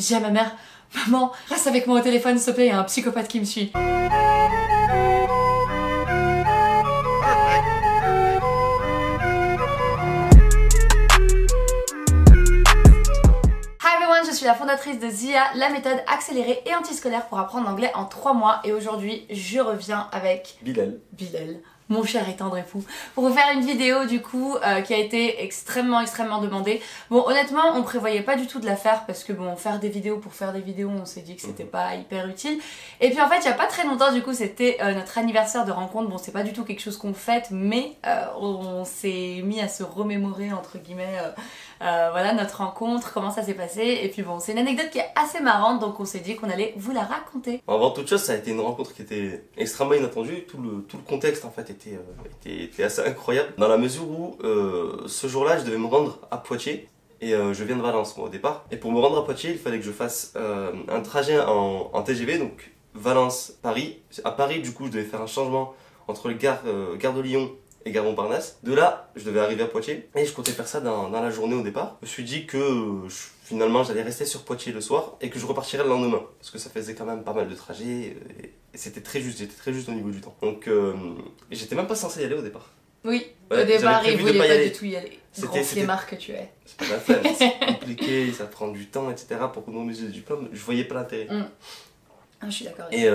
Je dis à ma mère, maman, reste avec moi au téléphone s'il te plaît, il y a un psychopathe qui me suit. Je suis la fondatrice de Zia, la méthode accélérée et antiscolaire pour apprendre l'anglais en 3 mois et aujourd'hui je reviens avec Bilal, mon cher et tendre époux, pour vous faire une vidéo du coup qui a été extrêmement demandée. Bon honnêtement on prévoyait pas du tout de la faire parce que bon faire des vidéos pour faire des vidéos on s'est dit que c'était pas hyper utile. Et puis en fait il y a pas très longtemps du coup c'était notre anniversaire de rencontre, bon c'est pas du tout quelque chose qu'on fête mais on s'est mis à se remémorer entre guillemets voilà notre rencontre, comment ça s'est passé et puis bon c'est une anecdote qui est assez marrante donc on s'est dit qu'on allait vous la raconter. Avant toute chose ça a été une rencontre qui était extrêmement inattendue, tout le contexte en fait était assez incroyable dans la mesure où ce jour-là je devais me rendre à Poitiers et je viens de Valence moi au départ et pour me rendre à Poitiers il fallait que je fasse un trajet en TGV donc Valence-Paris. À Paris du coup je devais faire un changement entre le gare de Lyon et gare Montparnasse. De là, je devais arriver à Poitiers et je comptais faire ça dans la journée au départ. Je me suis dit que finalement j'allais rester sur Poitiers le soir et que je repartirais le lendemain parce que ça faisait quand même pas mal de trajets et c'était très juste, j'étais très juste au niveau du temps. Donc j'étais même pas censé y aller au départ. Oui, ouais, au départ il voulait pas du tout y aller. Grand flemmard que tu es. C'est pas la flemme, c'est compliqué, ça prend du temps, etc. Pour qu'on nous ait le diplôme, je voyais pas l'intérêt. Je suis d'accord. Et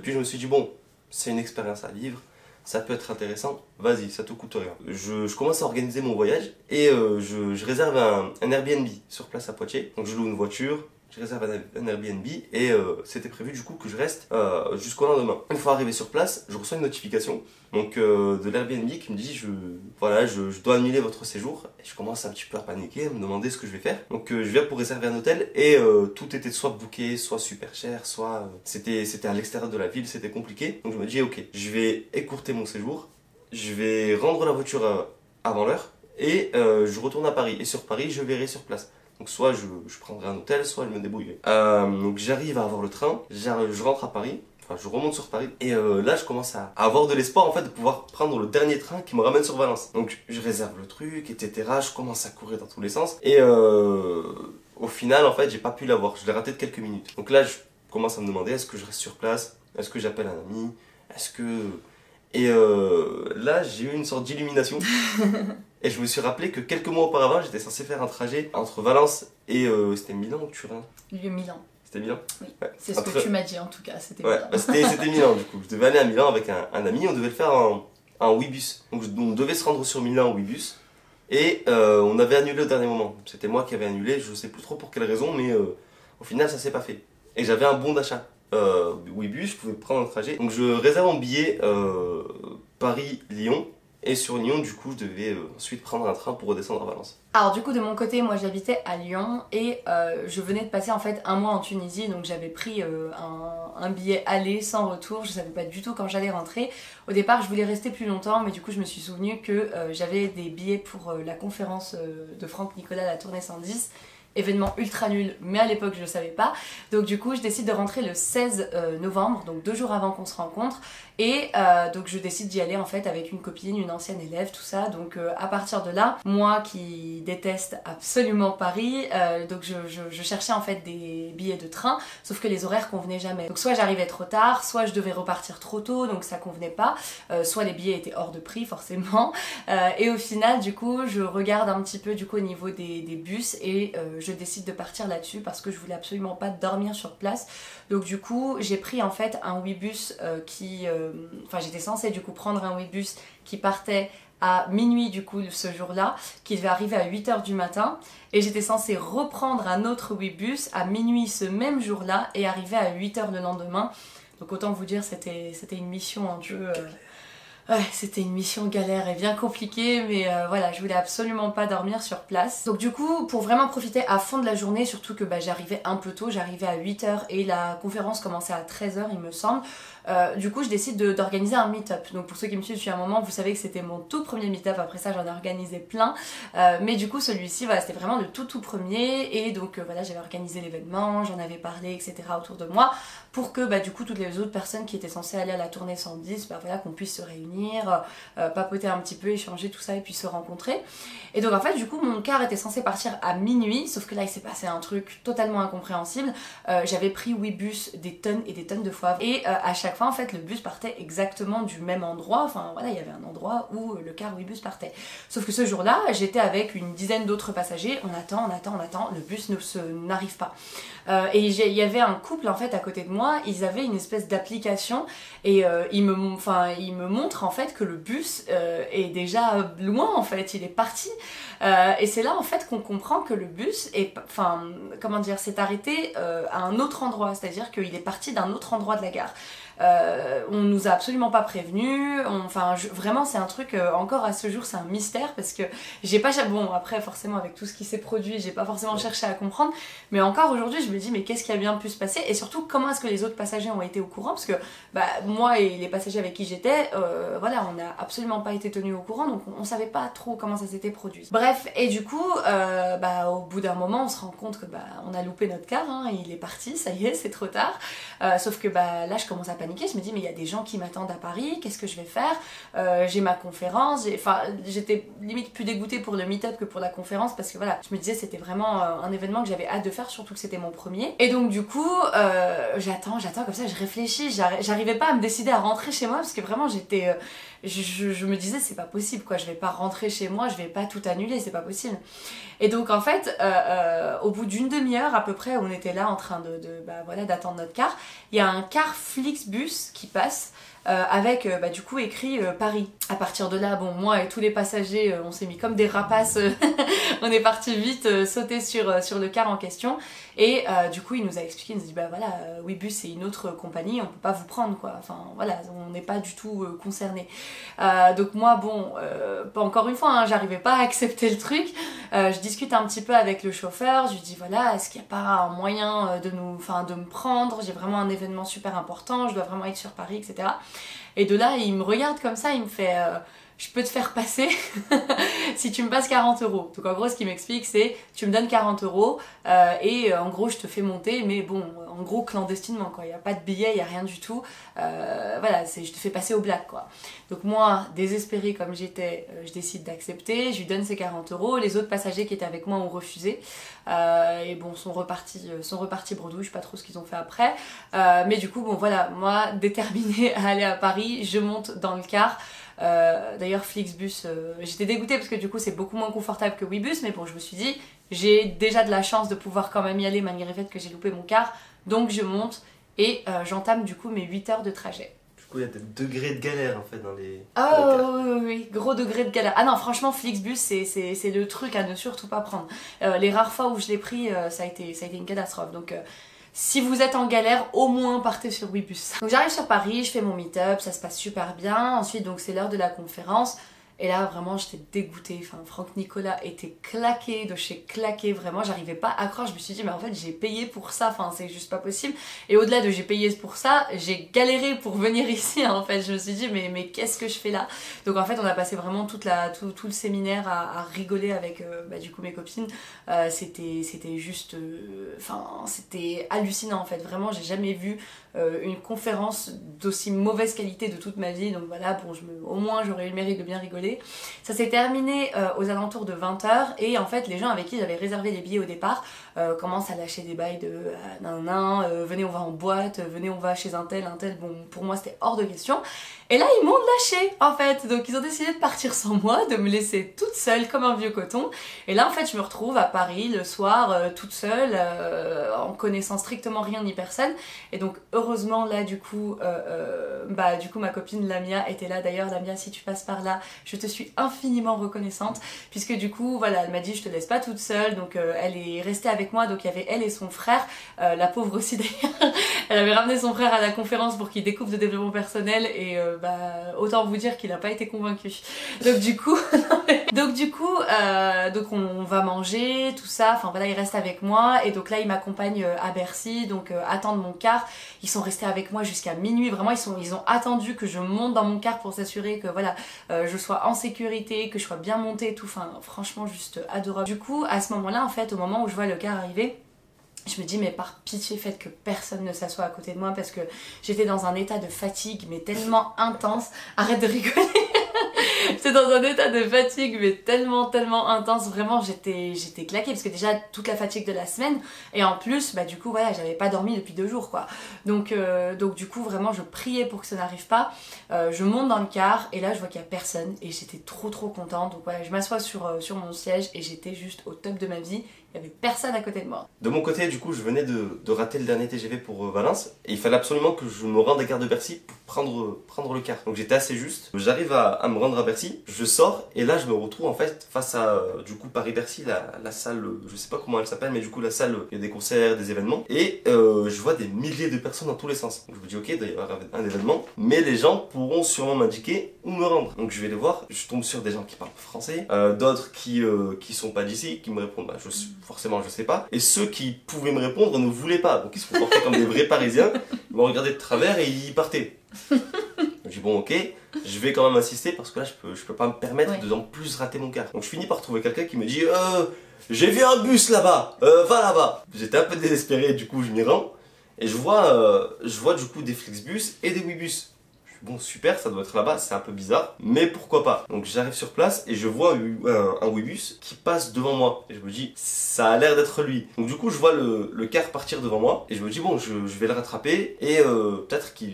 puis je me suis dit bon, c'est une expérience à vivre. Ça peut être intéressant, vas-y, ça te coûte rien. Je commence à organiser mon voyage et je réserve un Airbnb sur place à Poitiers. Donc je loue une voiture, je réserve un Airbnb et c'était prévu du coup que je reste jusqu'au lendemain. Une fois arrivé sur place, je reçois une notification donc, de l'Airbnb qui me dit je dois annuler votre séjour. Et je commence un petit peu à paniquer, à me demander ce que je vais faire. Donc je viens pour réserver un hôtel et tout était soit booké, soit super cher, soit c'était à l'extérieur de la ville, c'était compliqué. Donc je me dis ok, je vais écourter mon séjour, je vais rendre la voiture avant l'heure et je retourne à Paris. Et sur Paris, je verrai sur place. Donc soit je prendrai un hôtel, soit je me débrouillerai. Donc j'arrive à avoir le train, je rentre à Paris. Enfin, je remonte sur Paris et là je commence à avoir de l'espoir en fait de pouvoir prendre le dernier train qui me ramène sur Valence. Donc je réserve le truc, etc. Je commence à courir dans tous les sens et au final en fait j'ai pas pu l'avoir. Je l'ai raté de quelques minutes. Donc là je commence à me demander est-ce que je reste sur place, est-ce que j'appelle un ami, est-ce que... Et là j'ai eu une sorte d'illumination et je me suis rappelé que quelques mois auparavant j'étais censé faire un trajet entre Valence et c'était Milan ou Turin? Milan. C'était Milan? Oui, ouais. C'est ce que tu m'as dit en tout cas, c'était ouais, Milan. C'était Milan du coup, je devais aller à Milan avec un ami, on devait le faire en Ouibus. Donc on devait se rendre sur Milan en Ouibus et on avait annulé au dernier moment. C'était moi qui avais annulé, je sais plus trop pour quelle raison mais au final ça s'est pas fait. Et j'avais un bon d'achat. Ouibus, je pouvais prendre un trajet. Donc je réserve un billet Paris-Lyon. Et sur Lyon, du coup, je devais ensuite prendre un train pour redescendre à Valence. Alors du coup, de mon côté, moi j'habitais à Lyon et je venais de passer en fait un mois en Tunisie. Donc j'avais pris un billet aller sans retour. Je savais pas du tout quand j'allais rentrer. Au départ, je voulais rester plus longtemps, mais du coup, je me suis souvenu que j'avais des billets pour la conférence de Franck Nicolas, la tournée 110. Événement ultra nul, mais à l'époque je le savais pas. Donc du coup je décide de rentrer le 16 novembre, donc 2 jours avant qu'on se rencontre. Et donc je décide d'y aller en fait avec une copine, une ancienne élève, tout ça. Donc à partir de là, moi qui déteste absolument Paris, donc je cherchais en fait des billets de train, sauf que les horaires convenaient jamais. Donc soit j'arrivais trop tard, soit je devais repartir trop tôt, donc ça convenait pas. Soit les billets étaient hors de prix forcément. Et au final du coup je regarde un petit peu du coup au niveau des bus et je décide de partir là-dessus parce que je voulais absolument pas dormir sur place. Donc du coup j'ai pris en fait un Ouibus enfin j'étais censée du coup prendre un Ouibus qui partait à minuit du coup ce jour-là, qui devait arriver à 8 h du matin et j'étais censée reprendre un autre Ouibus à minuit ce même jour-là et arriver à 8 h le lendemain. Donc autant vous dire c'était une mission un peu... Ouais, c'était une mission galère et bien compliquée, mais voilà, je voulais absolument pas dormir sur place. Donc du coup, pour vraiment profiter à fond de la journée, surtout que j'arrivais un peu tôt, j'arrivais à 8 h et la conférence commençait à 13 h il me semble. Du coup je décide d'organiser un meet-up. Donc pour ceux qui me suivent depuis un moment, vous savez que c'était mon tout premier meet-up, après ça j'en ai organisé plein. Mais du coup celui-ci, voilà, c'était vraiment le tout premier. Et donc voilà, j'avais organisé l'événement, j'en avais parlé, etc. autour de moi, pour que du coup toutes les autres personnes qui étaient censées aller à la tournée 110, voilà, qu'on puisse se réunir venir papoter un petit peu, échanger tout ça et puis se rencontrer. Et donc en fait du coup mon car était censé partir à minuit, sauf que là il s'est passé un truc totalement incompréhensible. J'avais pris Ouibus des tonnes et des tonnes de fois et à chaque fois en fait le bus partait exactement du même endroit, enfin voilà il y avait un endroit où le car Ouibus partait. Sauf que ce jour-là j'étais avec une dizaine d'autres passagers, on attend, le bus n'arrive pas. Et il y avait un couple en fait à côté de moi, ils avaient une espèce d'application et ils me montrent en fait que le bus est déjà loin en fait, il est parti. Et c'est là en fait qu'on comprend que le bus est, comment dire, s'est arrêté à un autre endroit, c'est-à-dire qu'il est parti d'un autre endroit de la gare. On nous a absolument pas prévenus, vraiment c'est un truc, encore à ce jour c'est un mystère parce que j'ai pas, bon après forcément avec tout ce qui s'est produit j'ai pas forcément cherché à comprendre, mais encore aujourd'hui je me dis mais qu'est-ce qui a bien pu se passer et surtout comment est-ce que les autres passagers ont été au courant, parce que moi et les passagers avec qui j'étais, voilà, on n'a absolument pas été tenus au courant, donc on savait pas trop comment ça s'était produit. Bref, et du coup au bout d'un moment on se rend compte que on a loupé notre car, hein, il est parti, ça y est, c'est trop tard. Sauf que là je commence à paniquer, je me dis mais il y a des gens qui m'attendent à Paris, qu'est-ce que je vais faire, j'ai ma conférence, j'étais limite plus dégoûtée pour le meet-up que pour la conférence parce que voilà, je me disais c'était vraiment un événement que j'avais hâte de faire, surtout que c'était mon premier. Et donc du coup j'attends comme ça, je réfléchis, j'arrivais pas à me décider à rentrer chez moi parce que vraiment j'étais je me disais c'est pas possible quoi, je vais pas rentrer chez moi, je vais pas tout annuler, c'est pas possible. Et donc en fait au bout d'une demi-heure à peu près, on était là en train voilà, d'attendre notre car, il y a un car Flixbus qui passe avec du coup écrit Paris. À partir de là, bon, moi et tous les passagers, on s'est mis comme des rapaces, on est parti vite sauter sur le car en question et du coup il nous a expliqué, il nous a dit voilà, Ouibus c'est une autre compagnie, on peut pas vous prendre quoi, enfin voilà, on n'est pas du tout concernés. Donc moi bon, encore une fois, hein, j'arrivais pas à accepter le truc, je discute un petit peu avec le chauffeur, je lui dis voilà, est-ce qu'il n'y a pas un moyen de me prendre, j'ai vraiment un événement super important, je dois vraiment être sur Paris, etc. Et de là, il me regarde comme ça, il me fait je peux te faire passer si tu me passes 40 €. Donc en gros, ce qu'il m'explique, c'est tu me donnes 40 € et en gros, je te fais monter, mais bon, en gros, clandestinement quoi. Il n'y a pas de billet, il n'y a rien du tout. Voilà, je te fais passer au black quoi. Donc moi, désespérée comme j'étais, je décide d'accepter, je lui donne ces 40 €. Les autres passagers qui étaient avec moi ont refusé et bon, sont repartis bredouille, je sais pas trop ce qu'ils ont fait après. Mais du coup, bon voilà, moi, déterminée à aller à Paris, je monte dans le car. D'ailleurs Flixbus, j'étais dégoûtée parce que du coup c'est beaucoup moins confortable que Ouibus, mais bon je me suis dit j'ai déjà de la chance de pouvoir quand même y aller malgré le fait que j'ai loupé mon car, donc je monte et j'entame du coup mes 8 heures de trajet. Du coup il y a des degrés de galère en fait dans les... Oui, gros degré de galère. Ah non franchement Flixbus c'est le truc à ne surtout pas prendre. Les rares fois où je l'ai pris ça a été une catastrophe, donc... Si vous êtes en galère, au moins partez sur Ouibus. Donc j'arrive sur Paris, je fais mon meet-up, ça se passe super bien. Ensuite donc c'est l'heure de la conférence. Et là vraiment j'étais dégoûtée, Franck Nicolas était claqué de chez claqué, vraiment j'arrivais pas à croire, je me suis dit mais en fait j'ai payé pour ça, c'est juste pas possible. Et au-delà de j'ai payé pour ça, j'ai galéré pour venir ici en fait, je me suis dit mais qu'est-ce que je fais là. Donc en fait on a passé vraiment tout le séminaire à rigoler avec du coup mes copines, c'était juste, c'était hallucinant en fait, vraiment j'ai jamais vu une conférence d'aussi mauvaise qualité de toute ma vie, donc voilà, bon, au moins j'aurais eu le mérite de bien rigoler. Ça s'est terminé aux alentours de 20 h et en fait les gens avec qui j'avais réservé les billets au départ commencent à lâcher des bails de venez on va en boîte, venez on va chez un tel, bon pour moi c'était hors de question. Et là ils m'ont lâché en fait, donc ils ont décidé de partir sans moi, de me laisser toute seule comme un vieux coton. Et là en fait je me retrouve à Paris le soir toute seule, en connaissant strictement rien ni personne. Et donc heureusement là du coup ma copine Lamia était là. D'ailleurs Lamia, si tu passes par là, je te suis infiniment reconnaissante puisque du coup voilà, elle m'a dit je te laisse pas toute seule, donc elle est restée avec moi. Donc il y avait elle et son frère, la pauvre aussi d'ailleurs, elle avait ramené son frère à la conférence pour qu'il découvre de développement personnel et autant vous dire qu'il n'a pas été convaincu. Donc du coup donc on va manger, tout ça, voilà, il reste avec moi et donc là il m'accompagne à Bercy, donc attendre mon car. Ils sont restés avec moi jusqu'à minuit, vraiment ils ont attendu que je monte dans mon car pour s'assurer que voilà, je sois en sécurité, que je sois bien montée et tout, franchement juste adorable. Du coup à ce moment là en fait, au moment où je vois le car arriver, Je me dis mais par pitié faites que personne ne s'assoie à côté de moi parce que j'étais dans un état de fatigue mais tellement intense. Arrête de rigoler. J'étais dans un état de fatigue mais tellement intense, vraiment j'étais claquée parce que déjà toute la fatigue de la semaine et en plus bah du coup voilà j'avais pas dormi depuis 2 jours quoi. Donc du coup vraiment je priais pour que ça n'arrive pas. Je monte dans le car et là je vois qu'il y a personne et j'étais trop contente. Donc voilà je m'assois sur mon siège et j'étais juste au top de ma vie. Il n'y avait personne à côté de moi. De mon côté, du coup, je venais de rater le dernier TGV pour Valence et il fallait absolument que je me rende à Gare de Bercy pour prendre le car. Donc j'étais assez juste. J'arrive à me rendre à Bercy, je sors et là je me retrouve en fait face à du coup Paris-Bercy, la salle, je sais pas comment elle s'appelle, mais du coup la salle, il y a des concerts, des événements et je vois des milliers de personnes dans tous les sens. Donc je me dis ok, il doit y avoir un événement, mais les gens pourront sûrement m'indiquer où me rendre. Donc je vais les voir, je tombe sur des gens qui parlent français, d'autres qui sont pas d'ici, qui me répondent forcément je sais pas, et ceux qui pouvaient me répondre ne voulaient pas, donc ils se comportaient comme des vrais parisiens, ils m'ont regardé de travers et ils partaient. Je dis bon ok, je vais quand même insister parce que là je peux pas me permettre de en plus rater mon car. Donc je finis par trouver quelqu'un qui me dit j'ai vu un bus là-bas, va là-bas. J'étais un peu désespéré, du coup je m'y rends et je vois du coup des Flixbus et des Ouibus. Bon super, ça doit être là-bas, c'est un peu bizarre, mais pourquoi pas. Donc j'arrive sur place et je vois un Ouibus qui passe devant moi. Et je me dis, ça a l'air d'être lui. Donc du coup je vois le car partir devant moi et je me dis bon, je vais le rattraper et peut-être que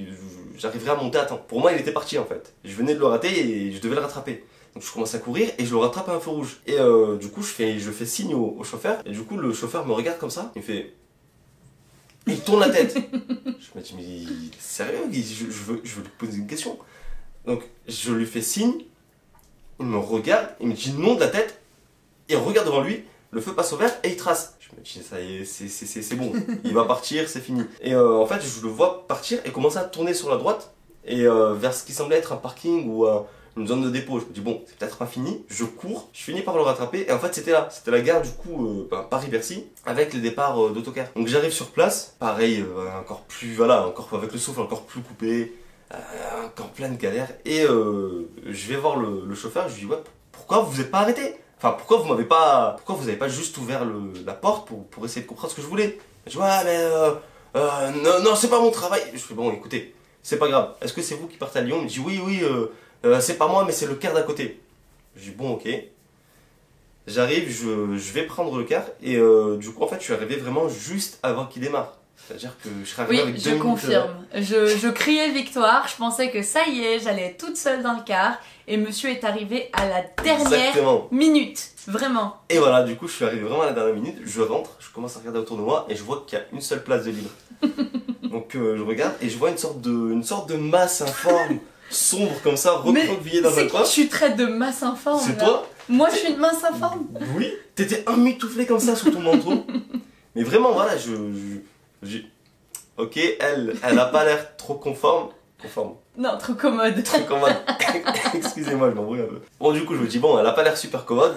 j'arriverai à monter à temps. Pour moi il était parti en fait. Je venais de le rater et je devais le rattraper. Donc je commence à courir et je le rattrape à un feu rouge. Et du coup je fais signe au chauffeur et du coup le chauffeur me regarde comme ça, il fait... Il tourne la tête. Je me dis, mais sérieux, je veux lui poser une question. Donc, je lui fais signe, il me regarde, il me dit non de la tête, et on regarde devant lui, le feu passe au vert et il trace. Je me dis, ça y est, c'est bon, il va partir, c'est fini. Et en fait, je le vois partir et commencer à tourner sur la droite, et vers ce qui semblait être un parking ou une zone de dépôt. Je me dis, bon, c'est peut-être infini. Je cours, je finis par le rattraper, et en fait, c'était là. C'était la gare, du coup, Paris-Bercy, avec les départs d'autocar. Donc j'arrive sur place, pareil, encore plus, voilà, encore avec le souffle encore plus coupé, encore plein de galères. Et je vais voir le chauffeur, je lui dis, ouais, pourquoi vous vous êtes pas arrêté? Enfin, pourquoi vous avez pas juste ouvert la porte pour essayer de comprendre ce que je voulais? Je dis, ouais, mais non, c'est pas mon travail. Je fais, bon, écoutez, c'est pas grave. Est-ce que c'est vous qui partez à Lyon? Il me dit, oui, c'est pas moi, mais c'est le car d'à côté. Je dis, bon, ok. J'arrive, je vais prendre le car, et du coup, en fait, je suis arrivé vraiment juste avant qu'il démarre. C'est-à-dire que je serais arrivé avec 2 minutes. Oui, je confirme. Je criais victoire, je pensais que ça y est, j'allais être toute seule dans le car, et monsieur est arrivé à la dernière minute. Vraiment. Et voilà, du coup, je suis arrivé vraiment à la dernière minute, je rentre, je commence à regarder autour de moi, et je vois qu'il y a une seule place de libre. Donc je regarde, et je vois une sorte de masse informe, sombre comme ça, recroquevillée dans un coin. C'est qui tu traites de masse informe? C'est toi? Moi, je suis une masse informe? Oui, t'étais emmitouflé comme ça sous ton manteau. Mais vraiment, voilà, ok, elle a pas l'air trop conforme. Non, trop commode. Trop commode. Excusez-moi, je m'embrouille un peu. Bon, du coup, je me dis, bon, elle a pas l'air super commode.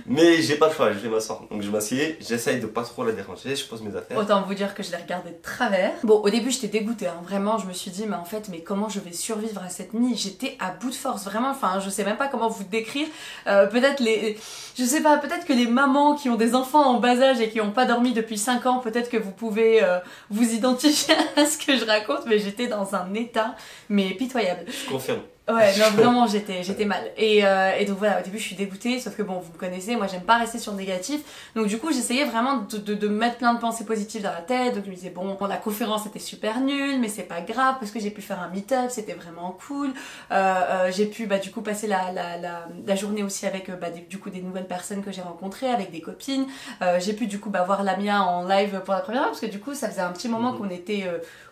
Mais j'ai pas le choix, je vais m'asseoir. Donc je m'assieds, j'essaye de pas trop la déranger, je pose mes affaires. Autant vous dire que je l'ai regardée de travers. Bon, au début j'étais dégoûtée, hein. Vraiment, je me suis dit, mais en fait, mais comment je vais survivre à cette nuit? J'étais à bout de force, vraiment, enfin, je sais même pas comment vous décrire. Je sais pas, peut-être que les mamans qui ont des enfants en bas âge et qui ont pas dormi depuis 5 ans, peut-être que vous pouvez vous identifier à ce que je raconte, mais j'étais dans un état, mais pitoyable. Je confirme. Ouais, non, vraiment, j'étais mal. Et donc voilà, au début, je suis dégoûtée, sauf que bon, vous me connaissez, moi, j'aime pas rester sur le négatif. Donc du coup, j'essayais vraiment de mettre plein de pensées positives dans la tête. Donc je me disais, bon, la conférence était super nulle, mais c'est pas grave, parce que j'ai pu faire un meet-up, c'était vraiment cool. J'ai pu, du coup, passer la journée aussi avec, du coup, des nouvelles personnes que j'ai rencontrées, avec des copines. J'ai pu, du coup, voir Lamia en live pour la première fois, parce que du coup, ça faisait un petit moment qu'on était...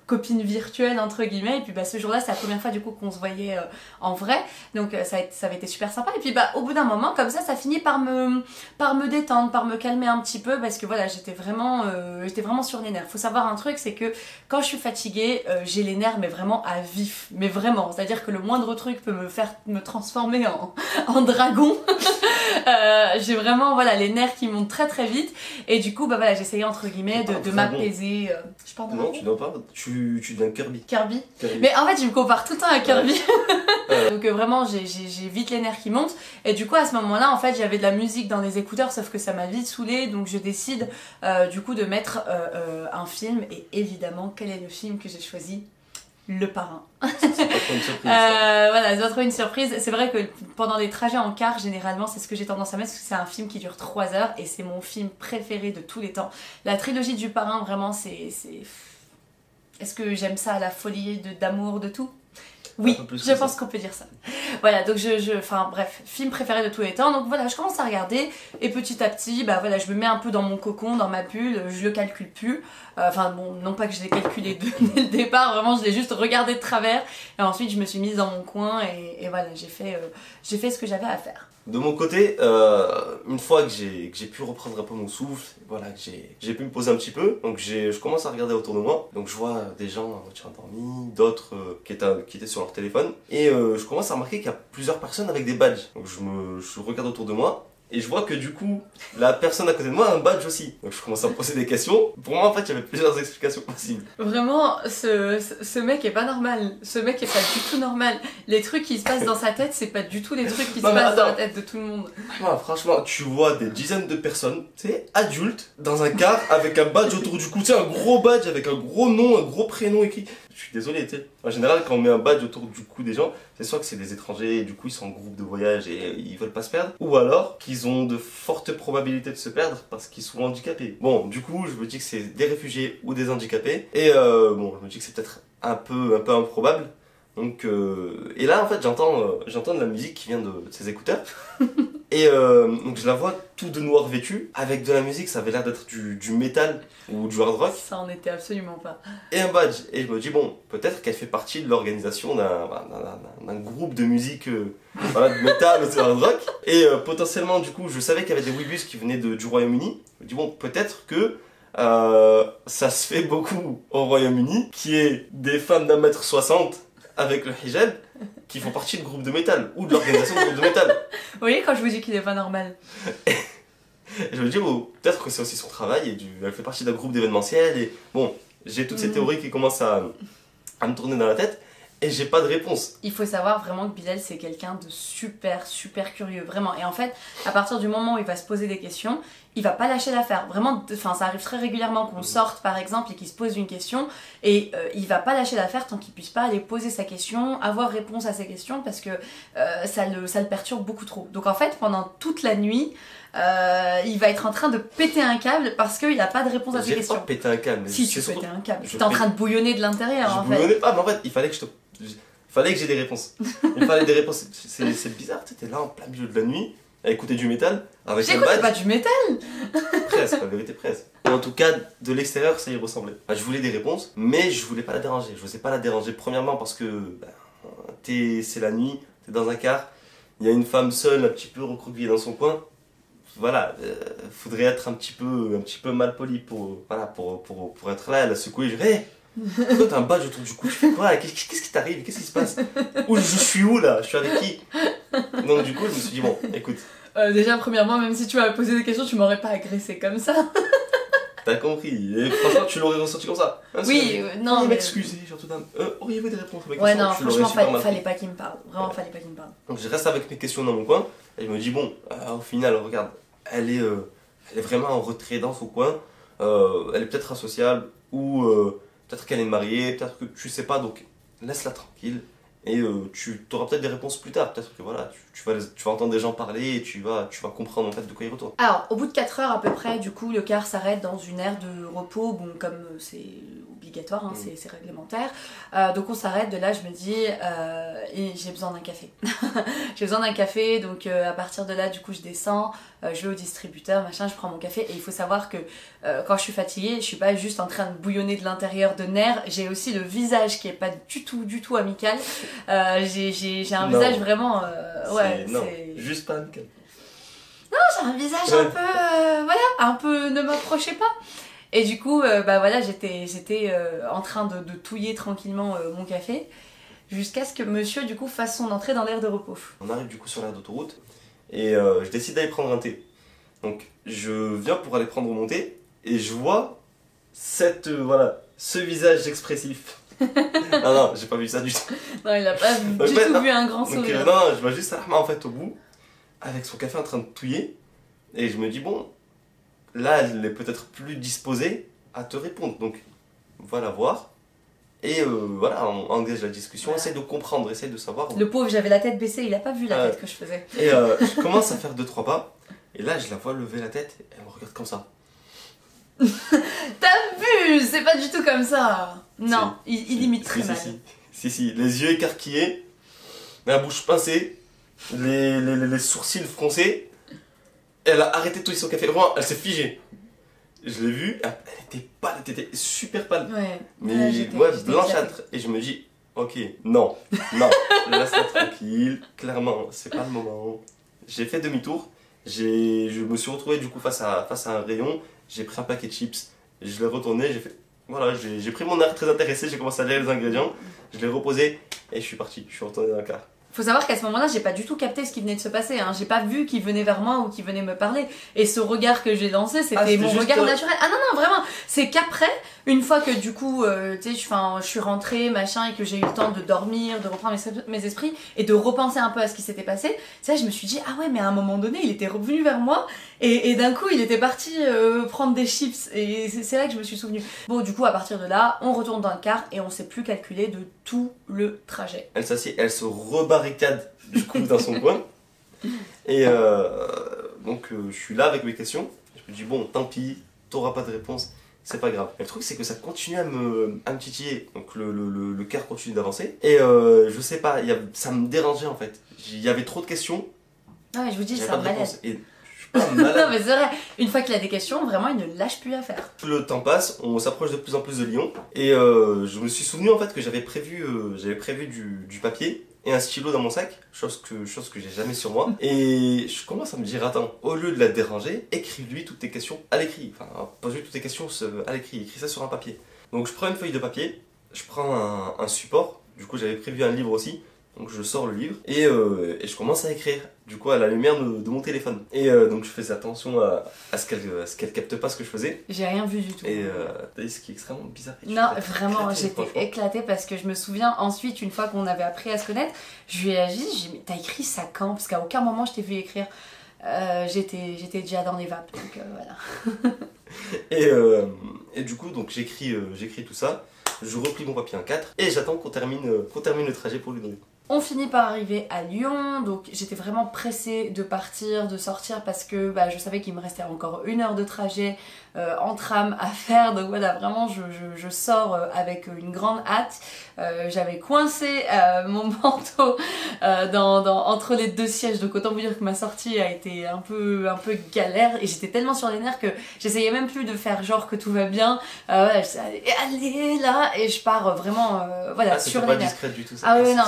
copine virtuelle entre guillemets, et puis ce jour-là c'est la première fois du coup qu'on se voyait en vrai, donc ça avait été super sympa. Et puis au bout d'un moment comme ça finit par me détendre, par me calmer un petit peu, parce que voilà, j'étais vraiment sur les nerfs. Faut savoir un truc, c'est que quand je suis fatiguée, j'ai les nerfs mais vraiment à vif, mais vraiment, c'est à dire que le moindre truc peut me transformer en dragon. J'ai vraiment les nerfs qui montent très très vite, et du coup j'essayais entre guillemets de m'apaiser. Non, tu n'en parles, tu deviens Kirby. Mais en fait je me compare tout le temps à Kirby. Donc vraiment j'ai vite les nerfs qui montent et du coup à ce moment-là en fait j'avais de la musique dans les écouteurs sauf que ça m'a vite saoulée donc je décide du coup de mettre un film et évidemment quel est le film que j'ai choisi? Le Parrain. C'est pas trop une surprise. Voilà, c'est pas trop une surprise. C'est vrai que pendant les trajets en car, généralement, c'est ce que j'ai tendance à mettre parce que c'est un film qui dure 3 heures et c'est mon film préféré de tous les temps. La trilogie du Parrain, vraiment, c'est... Est-ce que j'aime ça à la folie d'amour, de tout? Oui, je pense qu'on peut dire ça. Voilà, donc enfin bref, film préféré de tous les temps. Donc voilà, je commence à regarder et petit à petit, bah voilà, je me mets un peu dans mon cocon, dans ma bulle, je le calcule plus. Enfin bon, non pas que je l'ai calculé dès le départ, vraiment je l'ai juste regardé de travers. Et ensuite je me suis mise dans mon coin et voilà, j'ai fait ce que j'avais à faire. De mon côté, une fois que j'ai pu reprendre un peu mon souffle, voilà, que j'ai pu me poser un petit peu, donc je commence à regarder autour de moi. Donc je vois des gens à moitié endormis, d'autres qui étaient sur leur téléphone. Et je commence à remarquer qu'il y a plusieurs personnes avec des badges. Donc je regarde autour de moi. Et je vois que du coup, la personne à côté de moi a un badge aussi. Donc je commence à me poser des questions. Pour moi, en fait, il y avait plusieurs explications possibles. Vraiment, ce mec est pas normal. Ce mec est pas du tout normal. Les trucs qui se passent dans sa tête, c'est pas du tout les trucs qui se passent dans la tête de tout le monde. Ouais, franchement, tu vois des dizaines de personnes, tu sais, adultes, dans un car avec un badge autour du cou. Tu sais, un gros badge avec un gros nom, un gros prénom écrit. Je suis désolé, tu sais. En général, quand on met un badge autour du cou des gens, c'est soit que c'est des étrangers et du coup ils sont en groupe de voyage et ils veulent pas se perdre, ou alors qu'ils ont de fortes probabilités de se perdre parce qu'ils sont handicapés. Bon, du coup, je me dis que c'est des réfugiés ou des handicapés et bon, je me dis que c'est peut-être un peu improbable. Donc, et là en fait j'entends de la musique qui vient de ces écouteurs et donc je la vois tout de noir vêtue avec de la musique, ça avait l'air d'être du métal ou du hard rock. Ça en était absolument pas. Et un badge. Et je me dis bon, peut-être qu'elle fait partie de l'organisation d'un groupe de musique voilà, de métal ou de hard rock. Et potentiellement du coup je savais qu'il y avait des Ouïbus qui venaient du Royaume-Uni. Je me dis bon, peut-être que ça se fait beaucoup au Royaume-Uni, qui est des femmes d'1m60 avec le hijab qui font partie du groupe de métal ou de l'organisation du groupe de métal. Vous voyez quand je vous dis qu'il est pas normal. Et je me dis, bon, peut-être que c'est aussi son travail et elle fait partie d'un groupe d'événementiel et bon, j'ai toutes ces théories qui commencent à me tourner dans la tête et j'ai pas de réponse. Il faut savoir vraiment que Bilal c'est quelqu'un de super curieux, vraiment. Et en fait, à partir du moment où il va se poser des questions, il va pas lâcher l'affaire. Vraiment, enfin ça arrive très régulièrement qu'on sorte par exemple et qu'il se pose une question et il va pas lâcher l'affaire tant qu'il puisse pas aller poser sa question, avoir réponse à ses questions parce que ça le perturbe beaucoup trop. Donc en fait, pendant toute la nuit, il va être en train de péter un câble parce qu'il n'a pas de réponse à ses questions. J'ai pas pété un câble. Si tu pétais un câble, tu es en train de bouillonner de l'intérieur en fait. Bouillonnais pas, mais en fait, il fallait que j'ai des réponses. Il fallait des réponses. C'est bizarre, tu étais là en plein milieu de la nuit à écouter du métal avec un badge. Pas du métal. Presque, la vérité presque. En tout cas, de l'extérieur, ça y ressemblait. Enfin, je voulais des réponses, mais je voulais pas la déranger. Je n'osais pas la déranger. Premièrement parce que c'est la nuit, t'es dans un car, il y a une femme seule, un petit peu recroquevillée dans son coin. Voilà, faudrait être un petit peu mal poli pour être là, elle a secoué, je dirais, hey, toi t'as un badge autour du cou, tu fais quoi? Qu'est-ce qui t'arrive? Qu'est-ce qui se passe? Je suis où là? Je suis avec qui? Donc du coup je me suis dit bon, écoute. Déjà premièrement, même si tu m'avais posé des questions, tu m'aurais pas agressé comme ça. T'as compris, et franchement tu l'aurais ressenti comme ça. Oui, non mais... m'excuser, surtout auriez-vous des réponses à mes questions? Ouais non, franchement fallait pas qu'il me parle, vraiment fallait pas qu'il me parle. Donc je reste avec mes questions dans mon coin, et je me dis bon, au final regarde, elle est vraiment en retrait dans son coin, elle est peut-être asociale, ou peut-être qu'elle est mariée, peut-être que tu sais pas, donc laisse-la tranquille. Et tu auras peut-être des réponses plus tard, peut-être que voilà, tu vas entendre des gens parler et tu vas comprendre en fait de quoi ils retournent. Alors, au bout de 4 heures à peu près, du coup, le car s'arrête dans une aire de repos, bon, comme c'est obligatoire, hein, c'est réglementaire. Donc on s'arrête, de là je me dis, et j'ai besoin d'un café. J'ai besoin d'un café, donc à partir de là, du coup, je descends, je vais au distributeur, machin, je prends mon café, et il faut savoir que quand je suis fatiguée, je suis pas juste en train de bouillonner de l'intérieur de nerfs, j'ai aussi le visage qui est pas du tout amical. J'ai un visage vraiment ouais, c'est juste pas amical. Non, j'ai un visage un peu voilà, un peu ne m'approchez pas. Et du coup bah voilà, j'étais en train de touiller tranquillement mon café jusqu'à ce que monsieur du coup fasse son entrée dans l'aire de repos. On arrive du coup sur l'aire d'autoroute et je décide d'aller prendre un thé. Donc je viens pour aller prendre mon thé et je vois ce visage expressif Non, non, j'ai pas vu ça du tout. Non, il a pas du Donc, tout vu un grand Donc, sourire. non, je vois juste Rahma en fait au bout, avec son café en train de touiller. Et je me dis, bon, là, elle est peut-être plus disposée à te répondre. Donc, va la voir. Et voilà, on engage la discussion, Voilà. essaye de comprendre, essaye de savoir. Le pauvre, j'avais la tête baissée, il a pas vu la tête que je faisais. Et je commence à faire 2-3 pas. Et là, je la vois lever la tête. Et elle me regarde comme ça. T'as vu? C'est pas du tout comme ça. Non, il imite très mal. Si, les yeux écarquillés, la bouche pincée, les sourcils froncés. Elle a arrêté de touiller son café. Vraiment, elle s'est figée. Je l'ai vue, elle était pâle, elle était super pâle. Ouais. Mais j'étais blanchâtre. Et je me dis, ok, non, laisse-la tranquille. Clairement, c'est pas le moment. J'ai fait demi-tour. Je me suis retrouvé du coup face à un rayon. J'ai pris un paquet de chips. Je l'ai retourné, j'ai fait. Voilà, j'ai pris mon air très intéressé, j'ai commencé à lire les ingrédients. Je l'ai reposé et je suis parti. Je suis retourné dans le car. Faut savoir qu'à ce moment-là, j'ai pas du tout capté ce qui venait de se passer. Hein. J'ai pas vu qu'il venait vers moi ou qu'il venait me parler. Et ce regard que j'ai lancé, c'était mon juste regard naturel. Ah non, non, vraiment. C'est qu'après, une fois que du coup, tu sais, je suis rentrée, machin, et que j'ai eu le temps de dormir, de reprendre mes esprits et de repenser un peu à ce qui s'était passé, ça, je me suis dit, ah ouais, mais à un moment donné, il était revenu vers moi et d'un coup, il était parti prendre des chips. Et c'est là que je me suis souvenue. Bon, du coup, à partir de là, on retourne dans le car et on sait plus calculer de tout le trajet. Elle s'assied, elle se rebarricade du coup dans son coin. Et donc je suis là avec mes questions. Je me dis bon, tant pis, t'auras pas de réponse, c'est pas grave. Et le truc c'est que ça continue à me titiller. Donc le car continue d'avancer. Et je sais pas, ça me dérangeait en fait. Il y avait trop de questions. Non mais je vous dis, c'est J'avais un pas de malade. réponse. Et je suis pas malade. Non mais c'est vrai, une fois qu'il a des questions, vraiment il ne lâche plus à faire. Plus le temps passe, on s'approche de plus en plus de Lyon. Et je me suis souvenu en fait que j'avais prévu du papier et un stylo dans mon sac, chose que j'ai jamais sur moi. Et je commence à me dire, attends, au lieu de la déranger, écris-lui toutes tes questions à l'écrit. Enfin, pose-lui toutes tes questions à l'écrit, écris ça sur un papier. Donc je prends une feuille de papier, je prends un support, du coup j'avais prévu un livre aussi. Donc je sors le livre et je commence à écrire, du coup à la lumière de mon téléphone. Et donc je faisais attention à ce qu'elle capte pas ce que je faisais. J'ai rien vu du tout. Et ce qui est extrêmement bizarre. Non, vraiment, j'étais éclatée parce que je me souviens ensuite, une fois qu'on avait appris à se connaître, je lui ai agi, j'ai dit mais t'as écrit ça quand? Parce qu'à aucun moment je t'ai vu écrire. J'étais déjà dans les vapes, donc voilà. Et du coup, donc j'écris tout ça, je replie mon papier en 4 et j'attends qu'on termine le trajet pour lui donner. On finit par arriver à Lyon, donc j'étais vraiment pressée de partir, de sortir parce que bah, je savais qu'il me restait encore 1 heure de trajet en tram à faire, donc voilà, vraiment je sors avec une grande hâte. J'avais coincé mon manteau entre les 2 sièges, donc autant vous dire que ma sortie a été un peu galère et j'étais tellement sur les nerfs que j'essayais même plus de faire genre que tout va bien. Voilà, je disais allez là et je pars vraiment voilà, sur les nerfs. Discrète du tout, ça. Ah ouais, non,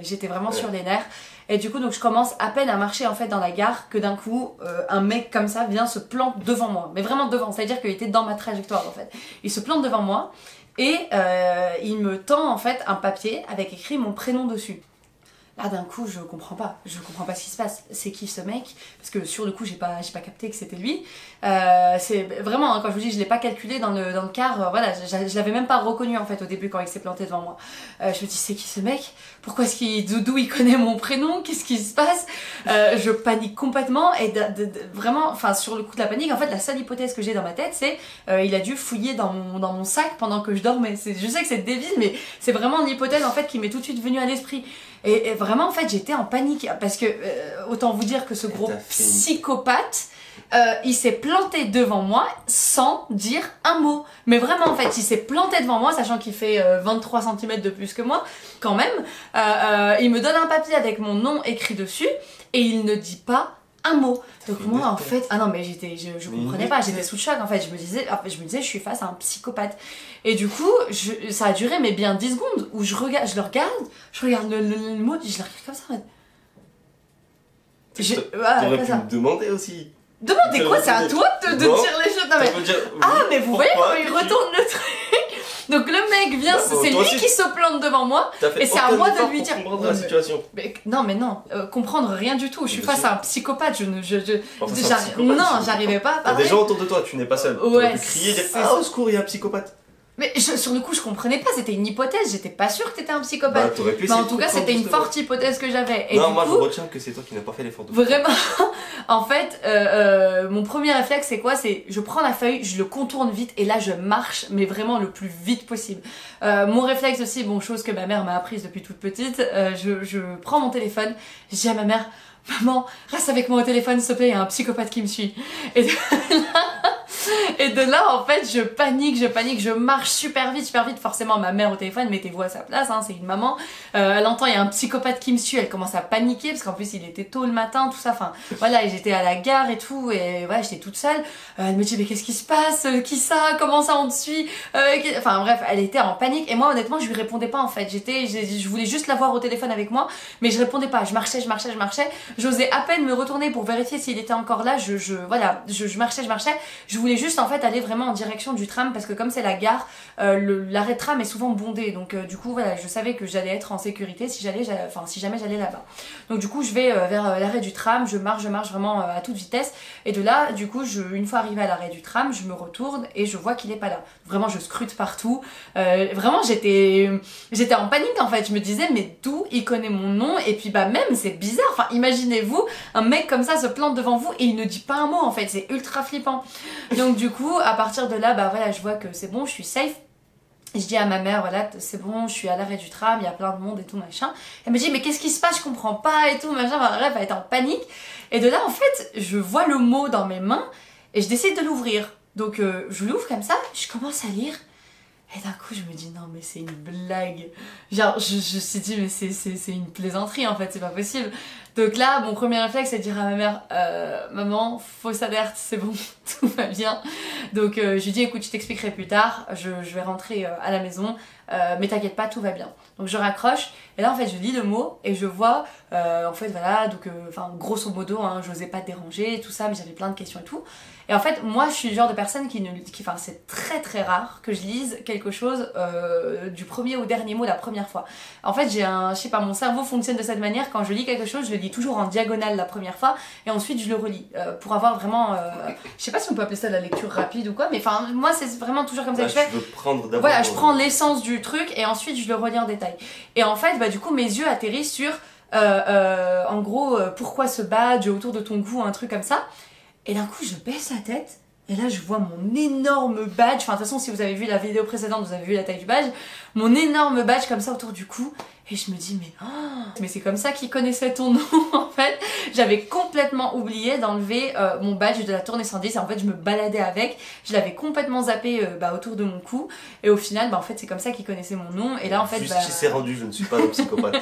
j'étais vraiment sur les nerfs. Et du coup, donc je commence à peine à marcher en fait dans la gare que d'un coup, un mec comme ça vient se plante devant moi. Mais vraiment devant, c'est-à-dire qu'il était dans ma trajectoire en fait. Il se plante devant moi et il me tend en fait un papier avec écrit mon prénom dessus. Là d'un coup je comprends pas ce qui se passe, c'est qui ce mec? Parce que sur le coup j'ai pas capté que c'était lui. C'est vraiment, hein, quand je vous dis je l'ai pas calculé dans le car, voilà, je l'avais même pas reconnu en fait au début quand il s'est planté devant moi. Je me dis c'est qui ce mec? Pourquoi est-ce d'où il connaît mon prénom? Qu'est-ce qui se passe? Je panique complètement et vraiment, enfin sur le coup de la panique, en fait la seule hypothèse que j'ai dans ma tête c'est il a dû fouiller dans mon sac pendant que je dormais. Je sais que c'est débile mais c'est vraiment une hypothèse en fait qui m'est tout de suite venue à l'esprit. Et vraiment en fait j'étais en panique parce que autant vous dire que ce gros psychopathe il s'est planté devant moi sans dire un mot. Mais vraiment en fait il s'est planté devant moi sachant qu'il fait 23 cm de plus que moi quand même. Il me donne un papier avec mon nom écrit dessus et il ne dit pas un mot. Donc moi en fait, ah non mais je comprenais pas, j'étais sous le choc en fait, je me disais je suis face à un psychopathe. Et du coup, ça a duré mais bien 10 secondes où je regarde le mot, je le regarde comme ça en fait. T'aurais pu me demander aussi. Demandez quoi? C'est à toi de dire les choses. Non, mais... Dire, ah mais vous voyez comment il retourne le truc. Donc le mec vient, c'est lui qui se plante devant moi et c'est à moi de lui dire. Comprendre la situation. Mais, non, comprendre rien du tout. Je suis face à un psychopathe. Non, j'arrivais pas à T'as parler. des gens autour de toi, tu n'es pas seul. Ouais. Tu peux crier, dire ah au secours, il y a un psychopathe. Mais sur le coup, je comprenais pas, c'était une hypothèse, j'étais pas sûre que t'étais un psychopathe. Bah, t'aurais pu Mais en essayer tout de cas, c'était une comprendre, forte hypothèse que j'avais. Et non, du moi coup, je retiens que c'est toi qui n'as pas fait l'effort de vraiment, en fait, mon premier réflexe, c'est quoi? C'est je prends la feuille, je le contourne vite et là je marche, mais vraiment le plus vite possible. Mon réflexe aussi, bon, chose que ma mère m'a apprise depuis toute petite, je prends mon téléphone, je dis à ma mère, maman, reste avec moi au téléphone, s'il te plaît, il y a un psychopathe qui me suit. Et de là, en fait, je panique, je marche super vite. Forcément, ma mère au téléphone, mettez-vous à sa place, hein, c'est une maman. Elle entend, il y a un psychopathe qui me suit, elle commence à paniquer, parce qu'en plus, il était tôt le matin, tout ça. Enfin, voilà, et j'étais à la gare et tout, et voilà, j'étais toute seule. Elle me dit, mais qu'est-ce qui se passe? Qui ça? Comment ça, on te suit? Enfin, bref, elle était en panique. Et moi, honnêtement, je lui répondais pas, en fait. Je voulais juste l'avoir au téléphone avec moi, mais je répondais pas. Je marchais. J'osais à peine me retourner pour vérifier s'il était encore là. Je marchais. Je voulais juste en fait aller vraiment en direction du tram parce que comme c'est la gare, l'arrêt de tram est souvent bondé, donc du coup voilà, je savais que j'allais être en sécurité si jamais j'allais là-bas. Donc du coup je vais vers l'arrêt du tram, je marche vraiment à toute vitesse, et de là du coup une fois arrivée à l'arrêt du tram, je me retourne et je vois qu'il est pas là. Vraiment je scrute partout, vraiment j'étais en panique en fait, je me disais mais d'où il connaît mon nom, et puis bah même c'est bizarre, enfin imaginez-vous un mec comme ça se plante devant vous et il ne dit pas un mot en fait, c'est ultra flippant. Donc du coup, à partir de là, bah voilà, je vois que c'est bon, je suis safe. Et je dis à ma mère, voilà, c'est bon, je suis à l'arrêt du tram, il y a plein de monde et tout, machin. Elle me dit, mais qu'est-ce qui se passe? Je comprends pas et tout, machin. Enfin, bref, elle est en panique. Et de là, en fait, je vois le mot dans mes mains et je décide de l'ouvrir. Donc, je l'ouvre comme ça, je commence à lire. Et d'un coup, je me dis, non, mais c'est une blague. Genre, je me suis dit, mais c'est une plaisanterie, en fait, c'est pas possible. Donc là, mon premier réflexe, c'est de dire à ma mère, maman, fausse alerte, c'est bon, tout va bien. Donc, je lui dis, écoute, je t'expliquerai plus tard, je vais rentrer à la maison, mais t'inquiète pas, tout va bien. Donc, je raccroche, et là, en fait, je lis le mot, et je vois, en fait, voilà, donc, enfin, grosso modo, hein, j'osais pas te déranger, tout ça, mais j'avais plein de questions et tout. Et en fait, moi, je suis le genre de personne enfin, c'est très très rare que je lise quelque chose du premier au dernier mot la première fois. En fait, je sais pas, mon cerveau fonctionne de cette manière. Quand je lis quelque chose, je le lis toujours en diagonale la première fois et ensuite je le relis pour avoir vraiment, je sais pas si on peut appeler ça la lecture rapide ou quoi, mais enfin, moi, c'est vraiment toujours comme ça que je fais. Voilà, je prends l'essence du truc et ensuite je le relis en détail. Et en fait, bah du coup, mes yeux atterrissent sur, en gros, pourquoi ce badge autour de ton cou, un truc comme ça. Et d'un coup, je baisse la tête, et là, je vois mon énorme badge. Enfin, de toute façon, si vous avez vu la vidéo précédente, vous avez vu la taille du badge. Mon énorme badge comme ça autour du cou. Et je me dis, mais c'est comme ça qu'il connaissait ton nom, en fait. J'avais complètement oublié d'enlever mon badge de la tournée 110. Et en fait, je me baladais avec. Je l'avais complètement zappé autour de mon cou. Et au final, en fait, c'est comme ça qu'il connaissait mon nom. Et là, en fait, justice s'est rendu, je ne suis pas un psychopathe.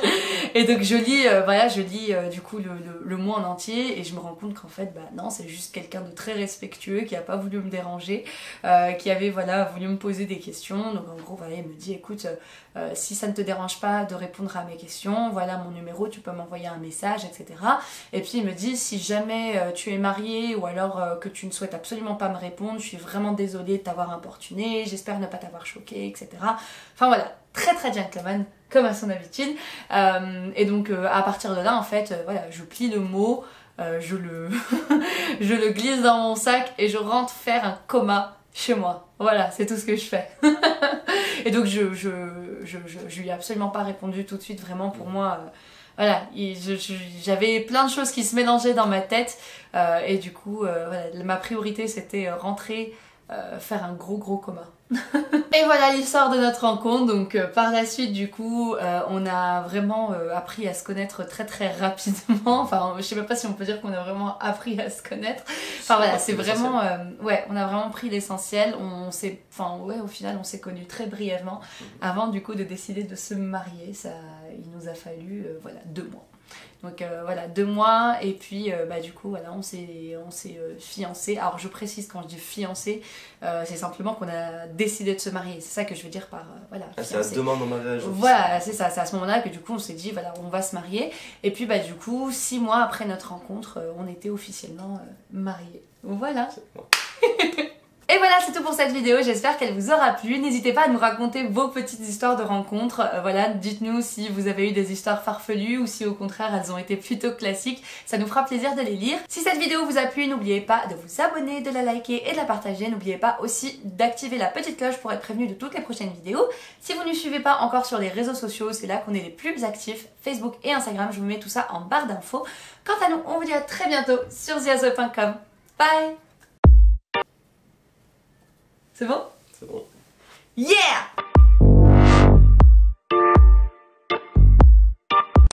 Et donc, je lis du coup le mot en entier. Et je me rends compte qu'en fait, non, c'est juste quelqu'un de très respectueux qui a pas voulu me déranger, qui avait, voulu me poser des questions. Donc, en gros, il me dit, écoute, si ça ne te dérange pas de répondre à mes questions, voilà mon numéro, tu peux m'envoyer un message, etc. Et puis il me dit, si jamais tu es marié ou alors que tu ne souhaites absolument pas me répondre, je suis vraiment désolée de t'avoir importuné, j'espère ne pas t'avoir choqué, etc. Enfin voilà, très très gentleman, comme à son habitude. Et donc à partir de là, en fait, je plie le mot, je le glisse dans mon sac et je rentre faire un coma chez moi. Voilà, c'est tout ce que je fais. Et donc je lui ai absolument pas répondu tout de suite, vraiment pour moi, j'avais plein de choses qui se mélangeaient dans ma tête, et du coup, ma priorité c'était rentrer, faire un gros coma. Et voilà l'histoire de notre rencontre. Donc par la suite du coup on a vraiment appris à se connaître très très rapidement. Enfin je sais même pas si on peut dire qu'on a vraiment appris à se connaître. Enfin voilà, c'est vraiment on a vraiment pris l'essentiel. Au final on s'est connus très brièvement avant du coup de décider de se marier. Il nous a fallu 2 mois. Donc 2 mois, et puis du coup on s'est fiancés. Alors je précise, quand je dis fiancés, c'est simplement qu'on a décidé de se marier. C'est ça que je veux dire par c'est la demande en mariage. Voilà, c'est ça, c'est à ce moment-là que du coup on s'est dit on va se marier. Et puis du coup 6 mois après notre rencontre, on était officiellement mariés. Voilà. Et voilà, c'est tout pour cette vidéo, j'espère qu'elle vous aura plu. N'hésitez pas à nous raconter vos petites histoires de rencontres. Voilà, dites-nous si vous avez eu des histoires farfelues ou si au contraire elles ont été plutôt classiques. Ça nous fera plaisir de les lire. Si cette vidéo vous a plu, n'oubliez pas de vous abonner, de la liker et de la partager. N'oubliez pas aussi d'activer la petite cloche pour être prévenu de toutes les prochaines vidéos. Si vous ne nous suivez pas encore sur les réseaux sociaux, c'est là qu'on est les plus actifs, Facebook et Instagram. Je vous mets tout ça en barre d'infos. Quant à nous, on vous dit à très bientôt sur theasso.com. Bye! C'est bon? C'est bon. Yeah!